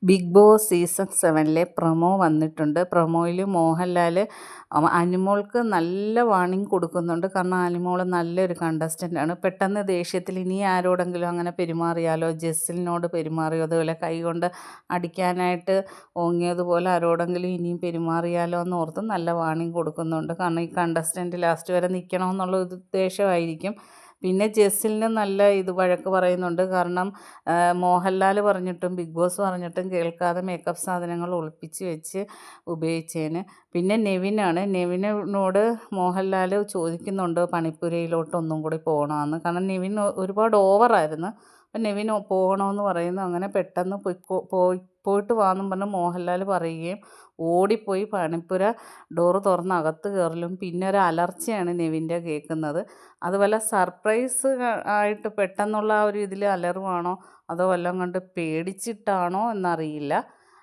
Big boss season 7 promo വന്നിട്ടുണ്ട്. പ്രൊമോയിൽ മോഹൻലാൽ അനുമോൾക്ക് നല്ല warning കൊടുക്കുന്നുണ്ട്. കാരണം അനുമോൾ നല്ലൊരു കണ്ടസ്റ്റൻ്റാണ്. പെട്ടെന്ന് ദേഷ്യത്തിൽ ഇനി ആരോടെങ്കിലും അങ്ങനെ പെരുമാറിയാലോ, ജെസ്സിലിനോട് പെരുമാറിയോ, അതുപോലെ കൈകൊണ്ട് അടിക്കാനായിട്ട് ഓങ്ങിയതുപോലെ ആരോടെങ്കിലും ഇനിയും പെരുമാറിയാലോ എന്നോർത്ത് നല്ല വാർണിംഗ് കൊടുക്കുന്നുണ്ട്. കാരണം ഈ കണ്ടസ്റ്റൻ്റ് ലാസ്റ്റ് വരെ നിൽക്കണമെന്നുള്ള ഉദ്ദേശമായിരിക്കും. പിന്നെ ജെസ്സിലിന് നല്ല വഴക്ക് പറയുന്നുണ്ട്. കാരണം മോഹൻലാൽ പറഞ്ഞിട്ടും ബിഗ് ബോസ് പറഞ്ഞിട്ടും കേൾക്കാതെ മേക്കപ്പ് സാധനങ്ങൾ ഒളിപ്പിച്ച് വെച്ച് ഉപയോഗിച്ചതിന്. പിന്നെ നെവിനോട് മോഹൻലാൽ ചോദിക്കുന്നുണ്ട് പണിപ്പുരയിലോട്ട് ഒന്നും കൂടി പോകണമെന്ന്. കാരണം നെവിൻ ഒരുപാട് ഓവറായിരുന്നു. അപ്പം നെവിൻ പോകണമെന്ന് പറയുന്നു. അങ്ങനെ പെട്ടെന്ന് പോയിട്ട് വാന്നും പറഞ്ഞ് മോഹൻലാൽ പറയുകയും ഓടിപ്പോയി പണിപ്പുര ഡോറ് തുറന്ന് അകത്ത് കയറലും പിന്നെ ഒരു അലർച്ചയാണ് നെവിൻ്റെ കേൾക്കുന്നത്. അതുപോലെ സർപ്രൈസ് ആയിട്ട് പെട്ടെന്നുള്ള ആ ഒരു ഇതിൽ അലറുവാണോ അതോ വല്ലതും കണ്ട് പേടിച്ചിട്ടാണോ എന്നറിയില്ല.